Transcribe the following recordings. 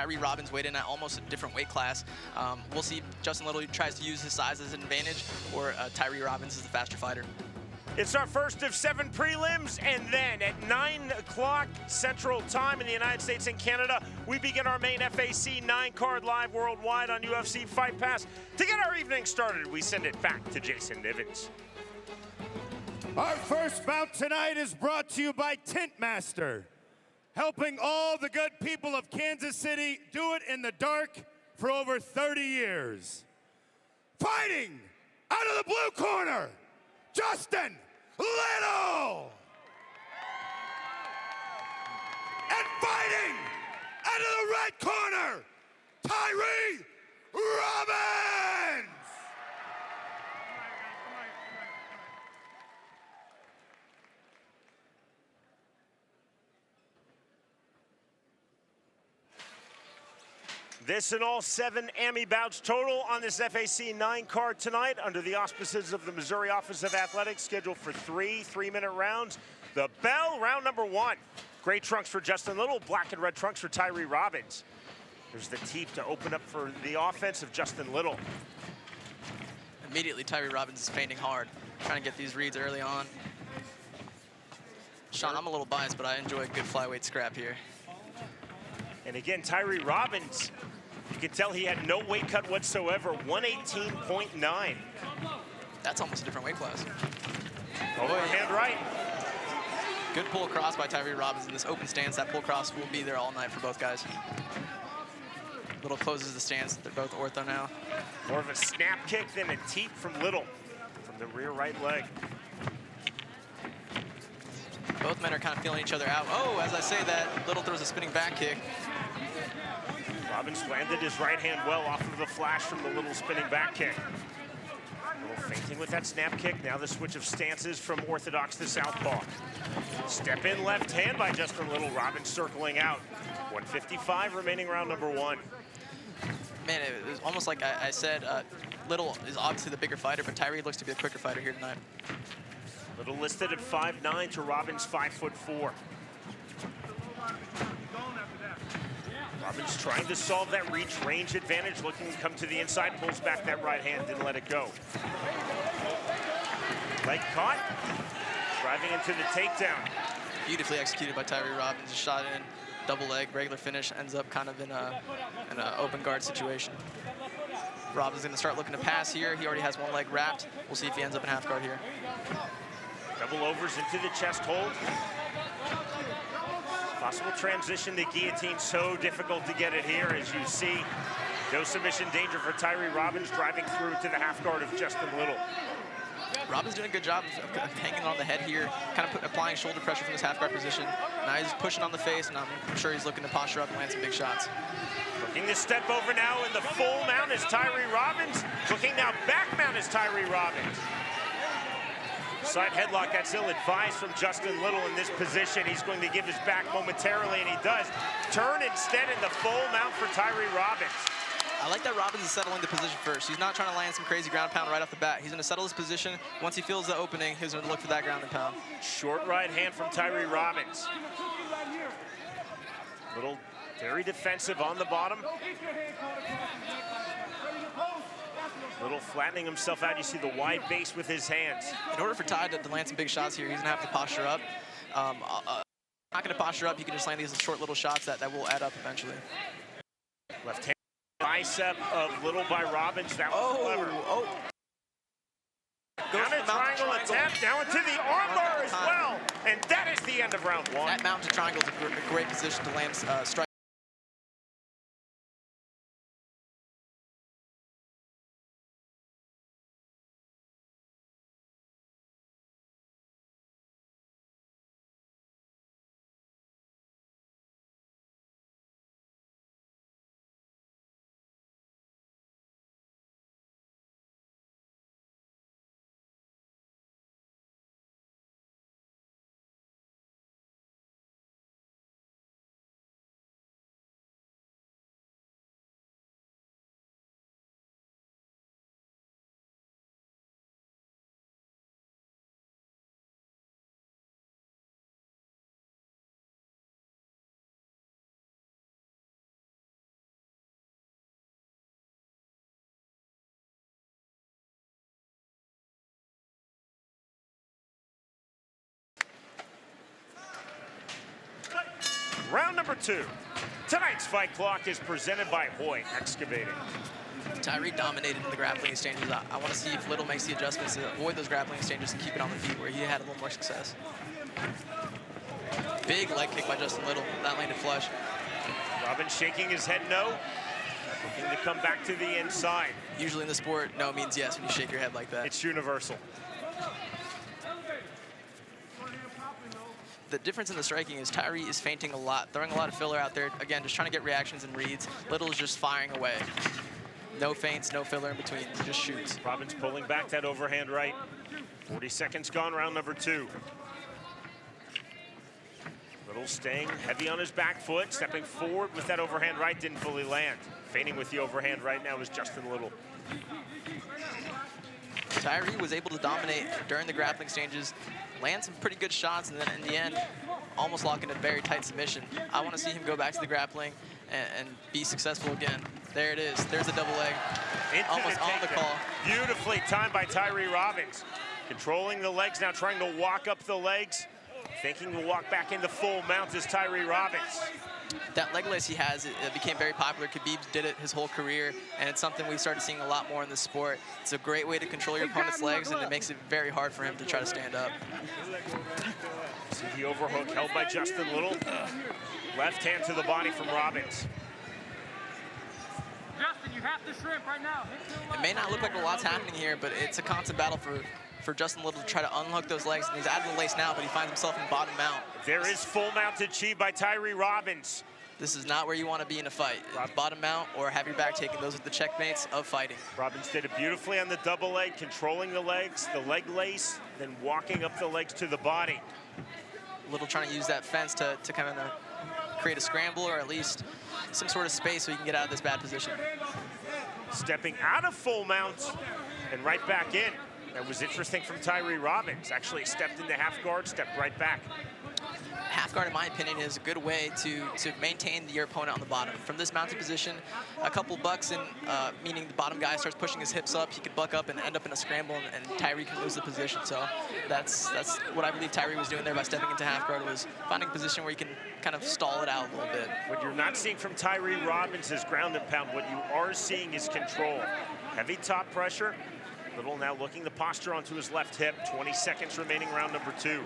Tyree Robbins weighed in at almost a different weight class. We'll see if Justin Little tries to use his size as an advantage, or Tyree Robbins is the faster fighter. It's our first of 7 prelims, and then at 9 o'clock Central Time in the United States and Canada, we begin our main FAC 9-card live worldwide on UFC Fight Pass. To get our evening started, we send it back to Jason Nivens. Our first bout tonight is brought to you by Tintmaster, helping all the good people of Kansas City do it in the dark for over 30 years. Fighting out of the blue corner, Justin Little! And fighting out of the red corner, Tyree Robbins! This and all 7 AMI bouts total on this FAC 9 card tonight under the auspices of the Missouri Office of Athletics, scheduled for 3 3-minute rounds. The bell, round number 1. Gray trunks for Justin Little, black and red trunks for Tyree Robbins. There's the teep to open up for the offense of Justin Little. Immediately, Tyree Robbins is feinting hard, trying to get these reads early on. Sean, I'm a little biased, but I enjoy a good flyweight scrap here. And again, Tyree Robbins, you can tell he had no weight cut whatsoever, 118.9. That's almost a different weight class. Overhand right. Good pull across by Tyree Robbins in this open stance. That pull across will be there all night for both guys. Little closes the stance. They're both ortho now. More of a snap kick than a teep from Little from the rear right leg. Both men are kind of feeling each other out. Oh, as I say that, Little throws a spinning back kick. Robbins landed his right hand well off of the flash from the Little spinning back kick. Little feinting with that snap kick. Now the switch of stances from orthodox to southpaw. Step in left hand by Justin Little. Robbins circling out. 155 remaining, round number 1. Man, it was almost like I said, Little is obviously the bigger fighter, but Tyree looks to be the quicker fighter here tonight. Little listed at 5'9" to Robbins 5'4". Robbins trying to solve that reach range advantage, looking to come to the inside, pulls back that right hand, didn't let it go. Leg caught, driving into the takedown. Beautifully executed by Tyree Robbins. Shot in, double leg, regular finish, ends up kind of in an open guard situation. Robbins gonna start looking to pass here. He already has one leg wrapped. We'll see if he ends up in half guard here. Double overs into the chest hold. Possible transition to guillotine, so difficult to get it here, as you see. No submission danger for Tyree Robbins, driving through to the half guard of Justin Little. Robbins doing a good job of hanging on the head here, kind of applying shoulder pressure from his half guard position. Now he's pushing on the face, and I'm sure he's looking to posture up and land some big shots. Looking to step over now in the full mount is Tyree Robbins. Looking now back mount is Tyree Robbins. Side headlock, that's ill-advised from Justin Little in this position. He's going to give his back momentarily, and he does. Turn instead in the full mount for Tyree Robbins. I like that Robbins is settling the position first. He's not trying to land some crazy ground pound right off the bat. He's going to settle his position. Once he feels the opening, he's going to look for that ground and pound. Short right hand from Tyree Robbins. Little very defensive on the bottom. Little flattening himself out. You see the wide base with his hands. In order for Ty to land some big shots here, he's going to have to posture up. Not going to posture up. He can just land these short little shots that will add up eventually. Left hand bicep of Little by Robbins. That was clever. Down a triangle attempt, down into the armbar as well. And that is the end of round 1. That mountain triangle is a great position to land strike. Round number 2. Tonight's fight clock is presented by Hoy Excavating. Tyree dominated in the grappling exchanges. I want to see if Little makes the adjustments to avoid those grappling exchanges and keep it on the feet where he had a little more success. Big leg kick by Justin Little. That landed flush. Robbins shaking his head no. Looking to come back to the inside. Usually in the sport, no means yes when you shake your head like that. It's universal. The difference in the striking is Tyree is feinting a lot, throwing a lot of filler out there. Again, just trying to get reactions and reads. Little is just firing away. No feints, no filler in between, just shoots. Robbins pulling back that overhand right. 40 seconds gone, round number 2. Little staying heavy on his back foot, stepping forward with that overhand right, didn't fully land. Feigning with the overhand right now is Justin Little. Tyree was able to dominate during the grappling exchanges, land some pretty good shots, and then in the end, almost lock in a very tight submission. I want to see him go back to the grappling and be successful again. There it is. There's a double leg. Almost on the call. Beautifully timed by Tyree Robbins. Controlling the legs now, trying to walk up the legs. Thinking to walk back into full mount is Tyree Robbins. That leg lace he has, it became very popular. Khabib did it his whole career, and it's something we started seeing a lot more in the sport. It's a great way to control your opponent's legs, and it makes it very hard for him to try to stand up. See the overhook held by Justin Little. Left hand to the body from Robbins. Justin, you have to shrimp right now. It may not look like a lot's happening here, but it's a constant battle for Justin Little to try to unhook those legs. And he's out of the lace now, but he finds himself in bottom mount. There is full mount achieved by Tyree Robbins. This is not where you want to be in a fight. Bottom mount or have your back taken. Those are the checkmates of fighting. Robbins did it beautifully on the double leg, controlling the legs, the leg lace, then walking up the legs to the body. Little trying to use that fence to kind of create a scramble or at least some sort of space so he can get out of this bad position. Stepping out of full mount and right back in. That was interesting from Tyree Robbins. Actually stepped into half guard, stepped right back. Half guard, in my opinion, is a good way to maintain your opponent on the bottom. From this mounted position, a couple bucks in, meaning the bottom guy starts pushing his hips up, he could buck up and end up in a scramble, and Tyree can lose the position. So that's what I believe Tyree was doing there by stepping into half guard, was finding a position where you can kind of stall it out a little bit. What you're not seeing from Tyree Robbins is ground and pound. What you are seeing is control. Heavy top pressure. Little now looking to posture onto his left hip. 20 seconds remaining, round number 2.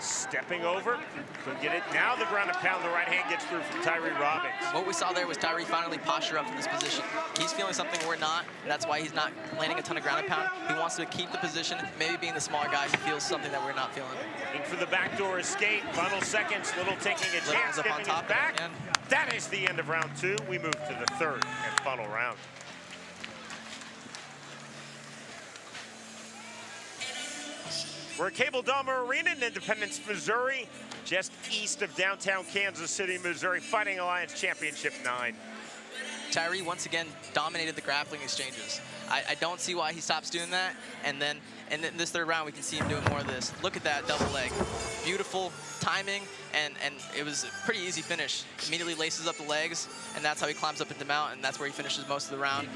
Stepping over, couldn't get it. Now the ground and pound, the right hand gets through from Tyree Robbins. What we saw there was Tyree finally posture up from this position. He's feeling something we're not, and that's why he's not landing a ton of ground and pound. He wants to keep the position. Maybe being the smaller guy, he feels something that we're not feeling. Looking for the backdoor escape. Final seconds, Little taking a chance, giving it back. That is the end of round 2. We move to the third and final round. We're at Cable Dahmer Arena in Independence, Missouri, just east of downtown Kansas City, Missouri, Fighting Alliance Championship 9. Tyree once again dominated the grappling exchanges. I don't see why he stops doing that, and then in this third round we can see him doing more of this. Look at that double leg. Beautiful timing, and it was a pretty easy finish. Immediately laces up the legs, and that's how he climbs up into mount, and that's where he finishes most of the round.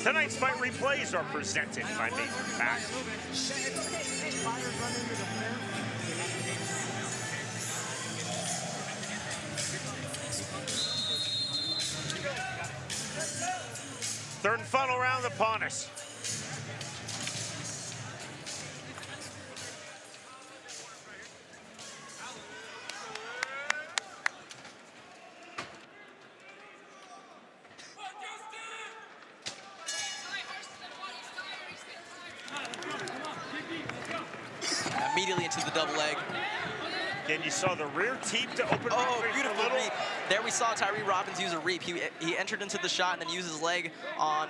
Tonight's fight replays are presented by FAC. Third and final round upon us. Immediately into the double leg. Again, you saw the rear teep to open. Oh, beautiful reap. There we saw Tyree Robbins use a reap. He entered into the shot and then used his leg on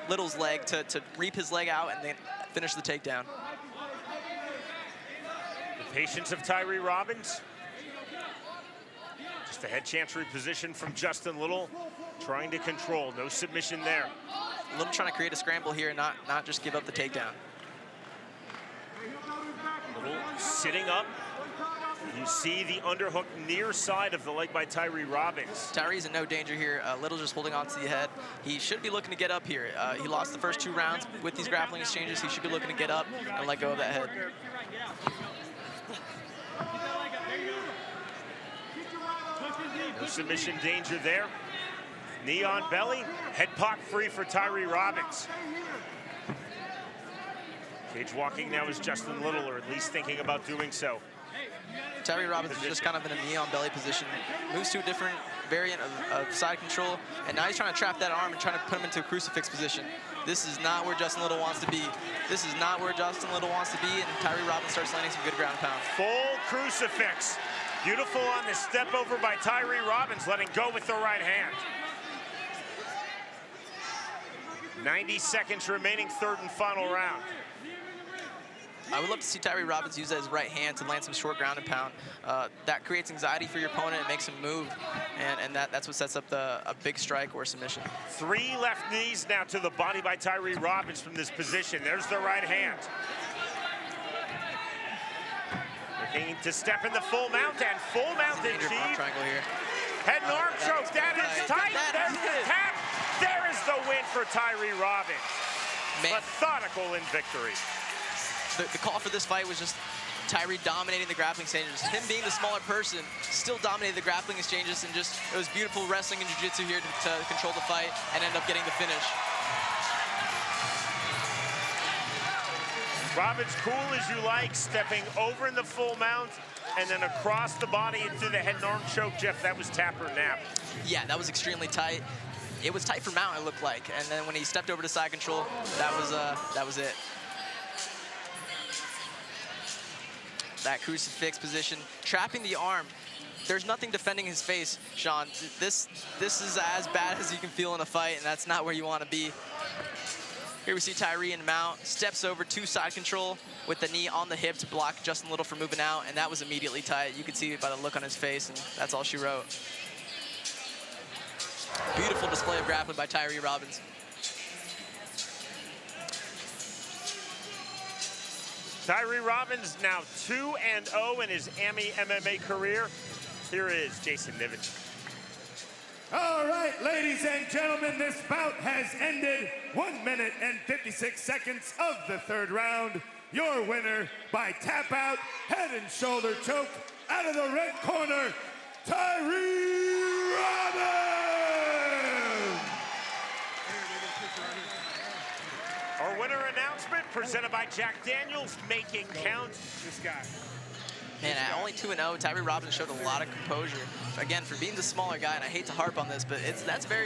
Little's leg to reap his leg out and then finish the takedown. The patience of Tyree Robbins. Just a head chancery position from Justin Little, trying to control. No submission there. Little trying to create a scramble here and not just give up the takedown. Little sitting up. You see the underhook near side of the leg by Tyree Robbins. Tyree's in no danger here. Little just holding on to the head. He should be looking to get up here. He lost the first 2 rounds with these grappling exchanges. He should be looking to get up and let go of that head. No submission danger there. Knee on belly, head pock free for Tyree Robbins. Cage walking now is Justin Little, or at least thinking about doing so. Tyree Robbins is just kind of in a knee on belly position. Moves to a different variant of side control, and now he's trying to trap that arm and trying to put him into a crucifix position. This is not where Justin Little wants to be. This is not where Justin Little wants to be, and Tyree Robbins starts landing some good ground pound. Full crucifix. Beautiful on the step over by Tyree Robbins, letting go with the right hand. 90 seconds remaining, third and final round. I would love to see Tyree Robbins use his right hand to land some short ground and pound. That creates anxiety for your opponent. It makes him move, and that's what sets up a big strike or submission. 3 left knees now to the body by Tyree Robbins from this position. There's the right hand. Looking to step in the full mount, and full mount achieved. Triangle here. Head and arm choke, that is tight. There's the tap. There is the win for Tyree Robbins. Methodical in victory. The call for this fight was just Tyree dominating the grappling exchanges. Him being the smaller person, still dominated the grappling exchanges, and just, it was beautiful wrestling and jiu-jitsu here to control the fight and end up getting the finish. Robbins, cool as you like, stepping over in the full mount and then across the body into the head and arm choke. Jeff, that was tap or nap. Yeah, that was extremely tight. It was tight for mount, it looked like, and then when he stepped over to side control, that was it. That crucifix position, trapping the arm. There's nothing defending his face, Sean. This is as bad as you can feel in a fight, and that's not where you want to be. Here we see Tyree in mount, steps over to side control with the knee on the hip to block Justin Little from moving out, and that was immediately tight. You could see it by the look on his face, and that's all she wrote. Beautiful display of grappling by Tyree Robbins. Tyree Robbins now 2-0 in his AMI MMA career. Here is Jason Niven. All right, ladies and gentlemen, this bout has ended. 1 minute and 56 seconds of the third round. Your winner by tap out, head and shoulder choke, out of the red corner, Tyree Robbins! Our winner announcement presented by Jack Daniels, Making Count. This guy. Man, at only 2-0, Tyree Robbins showed a lot of composure. Again, for being the smaller guy, and I hate to harp on this, but that's very